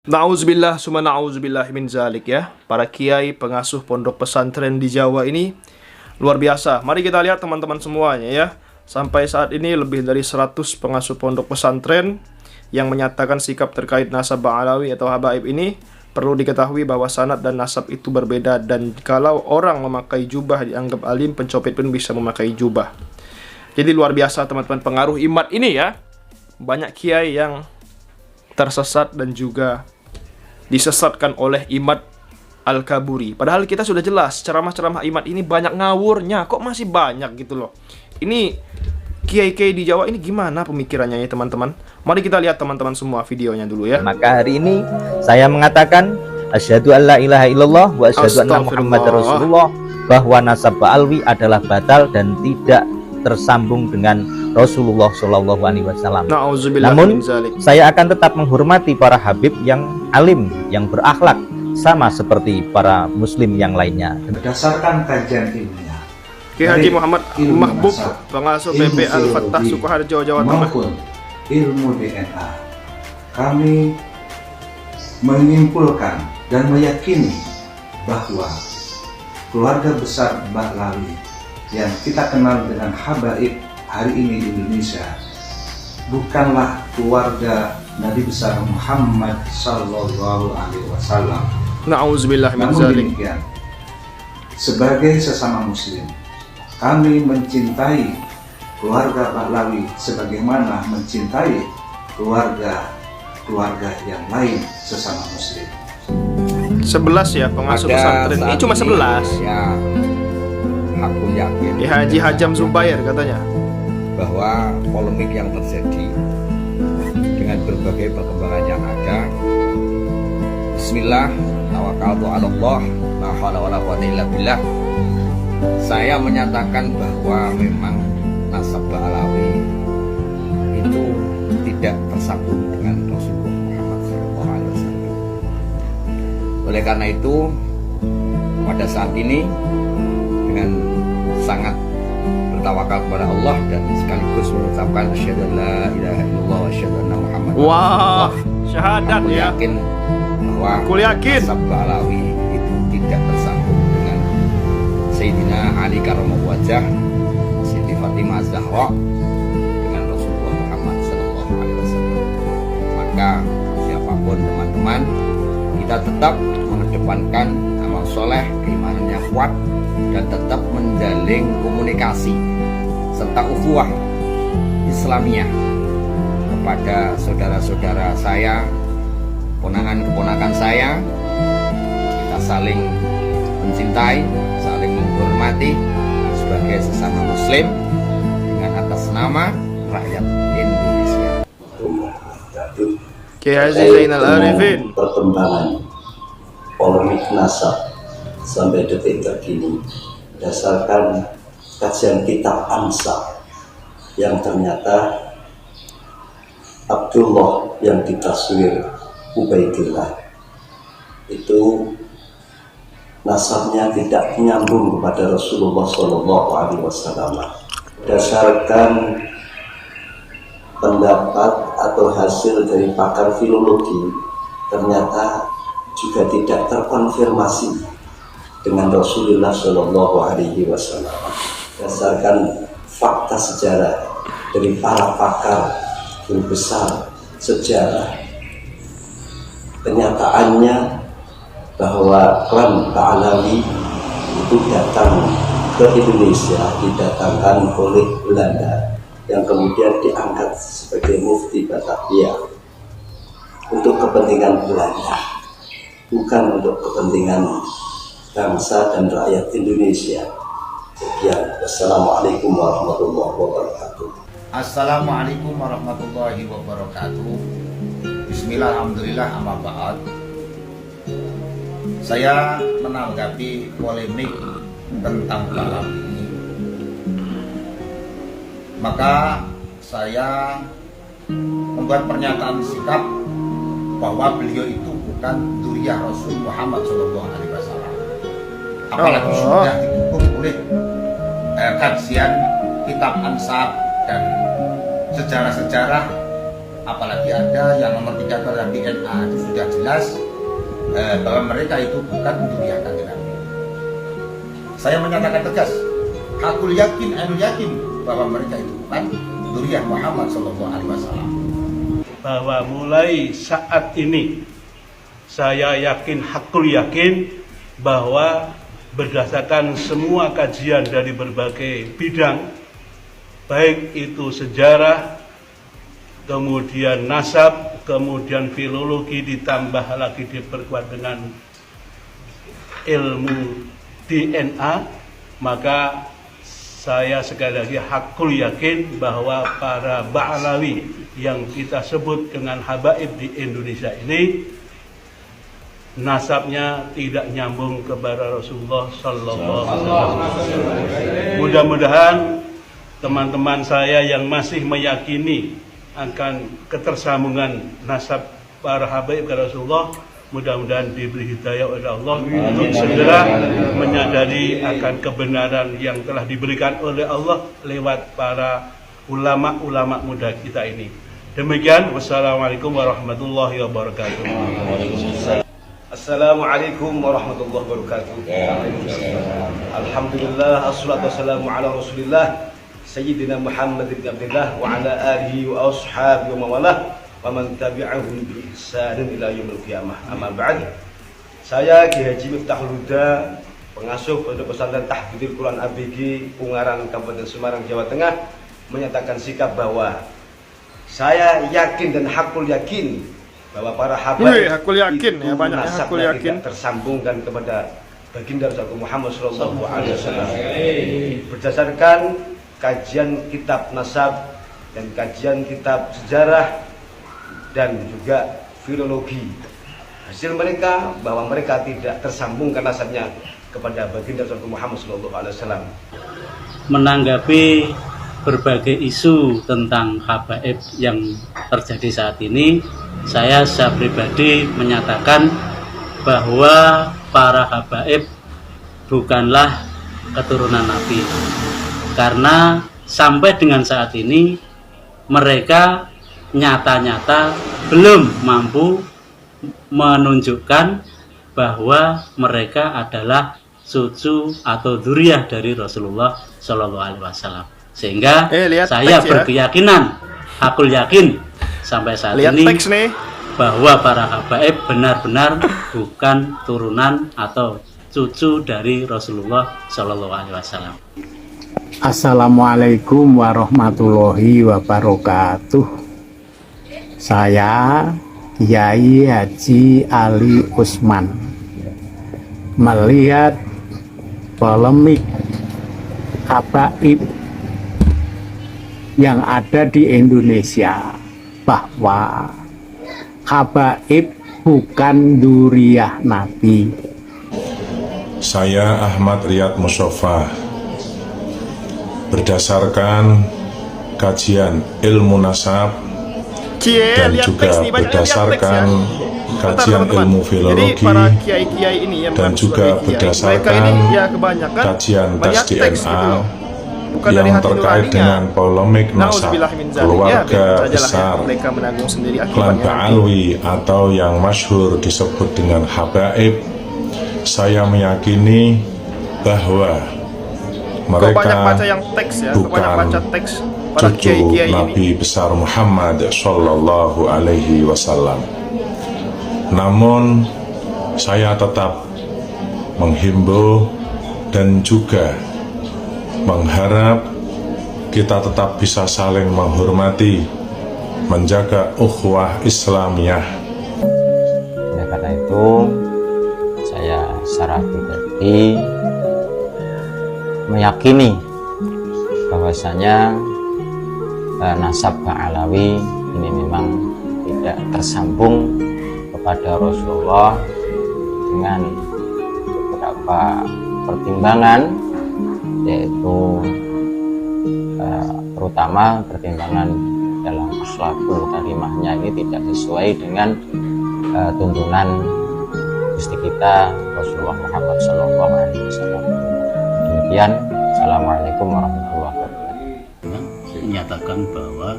Na'udzubillah summa na'udzubillah min zalik ya. Para kiai pengasuh pondok pesantren di Jawa ini luar biasa. Mari kita lihat teman-teman semuanya ya. Sampai saat ini lebih dari 100 pengasuh pondok pesantren yang menyatakan sikap terkait nasab ba'alawi atau habaib ini. Perlu diketahui bahwa sanad dan nasab itu berbeda, dan kalau orang memakai jubah dianggap alim, pencopet pun bisa memakai jubah. Jadi luar biasa teman-teman pengaruh imat ini ya. Banyak kiai yang tersesat dan juga disesatkan oleh Imad Al-Kaburi. Padahal kita sudah jelas ceramah-ceramah Imad ini banyak ngawurnya, kok masih banyak gitu loh. Ini kiai-kiai di Jawa ini gimana pemikirannya ya teman-teman? Mari kita lihat teman-teman semua videonya dulu ya. Maka hari ini saya mengatakan asyhadu alla ilaha illallah wa asyhadu anna muhammadar rasulullah, bahwa nasab ba'alwi adalah batal dan tidak tersambung dengan Rasulullah Shallallahu Alaihi Wasallam. Namun saya akan tetap menghormati para habib yang alim, yang berakhlak, sama seperti para muslim yang lainnya. Berdasarkan kajian ilmiah, Ki Haji Muhammad Mahbub, pengasuh PP Al-Fattah Sukoharjo, Jawa Tengah, maupun ilmu DNA, kami menyimpulkan dan meyakini bahwa keluarga besar Ba'alawi yang kita kenal dengan habaib hari ini di Indonesia bukanlah keluarga Nabi besar Muhammad Sallallahu Alaihi Wasallam. Na'udzubillah min Namun zalik. demikian, sebagai sesama muslim, kami mencintai keluarga Ba'alawi sebagaimana mencintai keluarga yang lain sesama muslim. 11 ya pengasuh pesantren ini, cuma 11 ya. Aku yakin Ki Haji Hajam Zubair katanya bahwa polemik yang terjadi dengan berbagai perkembangan yang ada, bismillah, tawakkaltu 'ala Allah, la haula wala quwwata illa billah, saya menyatakan bahwa memang nasab Ba'alawi itu tidak tersambung dengan Rasulullah Muhammad SAW. Oleh karena itu, pada saat ini dengan sangat bertawakal kepada Allah dan sekaligus mengucapkan asyhadu la ilaha illallah wa asyhadu anna muhammadar rasulullah. Syahadat ya. Yakin bahwa Aku yakin nasab Ba'alawi itu tidak tersambung dengan Sayyidina Ali karramallahu wajhah, Siti Fatimah Az-Zahra, dengan Rasulullah Muhammad sallallahu alaihi wasallam. Maka siapapun teman-teman, kita tetap mengedepankan amal soleh, keimanan yang kuat, dan tetap menjalin komunikasi serta ukhuwah Islamiyah kepada saudara-saudara saya, keponakan-keponakan saya. Kita saling mencintai, saling menghormati sebagai sesama muslim dengan atas nama rakyat Indonesia. Ki Haji Zainal Arifin. Perkembangan polemik nasab sampai detik terkini berdasarkan kajian kitab Ansab yang ternyata Abdullah yang ditaswir Ubaidillah itu nasabnya tidak menyambung kepada Rasulullah Shallallahu Alaihi Wasallam. Berdasarkan pendapat atau hasil dari pakar filologi, ternyata juga tidak terkonfirmasi dengan Rasulullah Shallallahu Alaihi Wasallam. Berdasarkan fakta sejarah dari para pakar guru besar sejarah, kenyataannya bahwa klan Ba'alawi itu datang ke Indonesia didatangkan oleh Belanda yang kemudian diangkat sebagai mufti Batavia untuk kepentingan Belanda, bukan untuk kepentingan bangsa dan rakyat Indonesia. Sekian. Wassalamualaikum warahmatullahi wabarakatuh. Assalamualaikum warahmatullahi wabarakatuh. Bismillah, alhamdulillah, amma ba'd. Saya menanggapi polemik tentang Ba'alawi ini, maka saya membuat pernyataan sikap bahwa beliau itu bukan dzurriyyah Rasul Muhammad Shallallahu Alaihi Wasallam, apalagi sudah didukung oleh kajian kitab Ansab dan sejarah-sejarah apalagi ada yang nomor 3 pada DNA itu sudah jelas bahwa mereka itu bukan duriah kanjeng Nabi. Saya menyatakan tegas, aku yakin, aku yakin bahwa mereka itu bukan duriah Muhammad Sallallahu Alaihi Wasallam. Bahwa mulai saat ini saya yakin, hakul yakin bahwa berdasarkan semua kajian dari berbagai bidang, baik itu sejarah, kemudian nasab, kemudian filologi, ditambah lagi diperkuat dengan ilmu DNA, maka saya sekali lagi hakul yakin bahwa para Ba'alawi yang kita sebut dengan habaib di Indonesia ini nasabnya tidak nyambung kepada Rasulullah Sallallahu Alaihi Wasallam. Mudah-mudahan teman-teman saya yang masih meyakini akan ketersambungan nasab para habaib kepada Rasulullah, mudah-mudahan diberi hidayah oleh Allah untuk segera menyadari akan kebenaran yang telah diberikan oleh Allah lewat para ulama-ulama muda kita ini. Demikian, wassalamualaikum warahmatullahi wabarakatuh. Assalamualaikum warahmatullahi wabarakatuh. Alhamdulillah, assalatu wassalamu ala rasulillah Sayyidina Muhammad bin Abdullah wa ala alihi wa ashabihi wa mawalah wa man tabi'ahum bi ihsanin ila yaumil qiyamah. Amma ba'd. Saya Ki Haji Miftahul Huda, pengasuh Pondok Pesantren Tahfidzul Quran ABG Ungaran Kabupaten Semarang, Jawa Tengah, menyatakan sikap bahwa saya yakin dan hakul yakin bahwa para habaib hakul yakin itu ya, banyaknya nasabnya hakul yakin tidak tersambungkan kepada baginda Rasulullah Muhammad Sallallahu Alaihi Wasallam. Berdasarkan kajian kitab nasab dan kajian kitab sejarah dan juga filologi, hasil mereka bahwa mereka tidak tersambungkan nasabnya kepada baginda Rasulullah Muhammad Sallallahu Alaihi Wasallam. Menanggapi berbagai isu tentang habaib yang terjadi saat ini, saya secara pribadi menyatakan bahwa para habaib bukanlah keturunan Nabi, karena sampai dengan saat ini mereka nyata-nyata belum mampu menunjukkan bahwa mereka adalah cucu atau dzurriyyah dari Rasulullah Shallallahu Alaihi Wasallam. Sehingga saya berkeyakinan, hakul yakin sampai saat ini bahwa para habaib benar-benar bukan turunan atau cucu dari Rasulullah Shallallahu Alaihi Wasallam. Assalamualaikum warahmatullahi wabarakatuh. Saya Kiai Haji Ali Usman melihat polemik habaib yang ada di Indonesia, bahwa habaib bukan dzurriyyah Nabi. Saya Ahmad Riyad Mustafa, berdasarkan kajian ilmu nasab dan juga berdasarkan kajian ilmu filologi dan juga berdasarkan kajian tes DNA yang terkait dengan polemik nasab keluarga besar klan Ba'alawi atau yang masyhur disebut dengan habaib, saya meyakini bahwa mereka bukan cucu Nabi besar Muhammad Sallallahu Alaihi Wasallam. Namun saya tetap menghimbau dan juga mengharap kita tetap bisa saling menghormati, menjaga ukhuwah Islamiyah. Ya, karena itu saya secara pribadi meyakini bahwasanya nasab Ba'alawi ini memang tidak tersambung kepada Rasulullah dengan beberapa pertimbangan, yaitu terutama pertimbangan dalam akhlakul karimahnya ini tidak sesuai dengan tuntunan Gusti kita Rasulullah Muhammad Sallallahu Alaihi Wasallam. Demikian, assalamualaikum warahmatullahi wabarakatuh. Menyatakan bahwa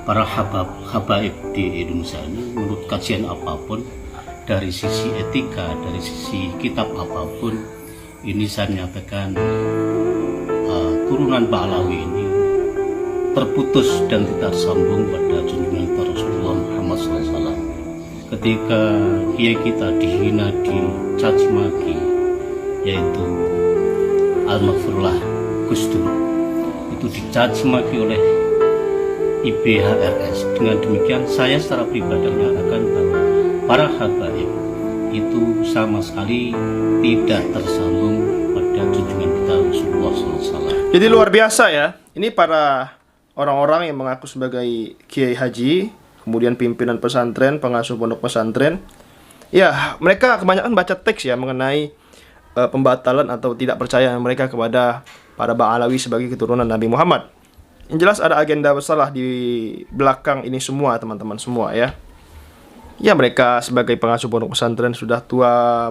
para habaib di Indonesia ini, menurut kajian apapun, dari sisi etika, dari sisi kitab apapun, ini saya menyatakan turunan Ba'alawi ini terputus dan tidak sambung pada junjungan kita Rasulullah Muhammad SAW. Ketika kiai kita dihina, dicaci maki, yaitu Al-Maghfurlah Gus Dur, itu dicaci maki oleh IBHRS. Dengan demikian saya secara pribadi menyatakan bahwa para habaib itu sama sekali tidak tersambung pada junjungan kita Rasulullah SAW. Jadi luar biasa ya, ini para orang-orang yang mengaku sebagai kiai haji, kemudian pimpinan pesantren, pengasuh pondok pesantren, ya mereka kebanyakan baca teks ya mengenai pembatalan atau tidak percaya mereka kepada para Ba'alawi sebagai keturunan Nabi Muhammad. Yang jelas ada agenda besar lah di belakang ini semua, teman-teman semua ya. Ya mereka sebagai pengasuh pondok pesantren sudah tua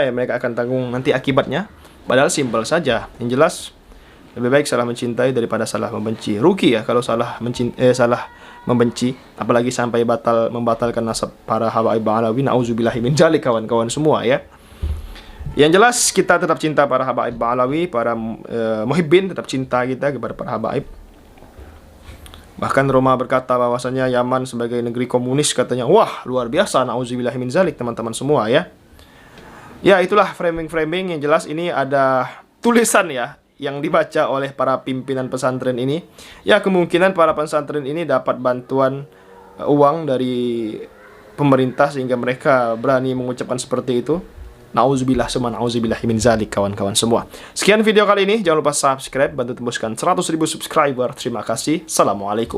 ya, mereka akan tanggung nanti akibatnya. Padahal simpel saja. Yang jelas lebih baik salah mencintai daripada salah membenci. Rugi ya kalau salah membenci, apalagi sampai membatalkan nasab para habaib Ba'alawi. Nauzubillahi min dzalik, kawan-kawan semua ya. Yang jelas kita tetap cinta para habaib Ba'alawi, para muhibbin, tetap cinta kita kepada para habaib. Bahkan Roma berkata bahwasanya Yaman sebagai negeri komunis katanya, wah luar biasa, nauzubillahi min dzalik, teman-teman semua ya. Ya itulah framing-framing. Yang jelas ini ada tulisan ya yang dibaca oleh para pimpinan pesantren ini. Ya kemungkinan para pesantren ini dapat bantuan uang dari pemerintah sehingga mereka berani mengucapkan seperti itu. Nauzubillah summa nauzubillahi min dzalik, kawan-kawan semua. Sekian video kali ini, jangan lupa subscribe, bantu tembuskan 100.000 subscriber. Terima kasih. Assalamualaikum.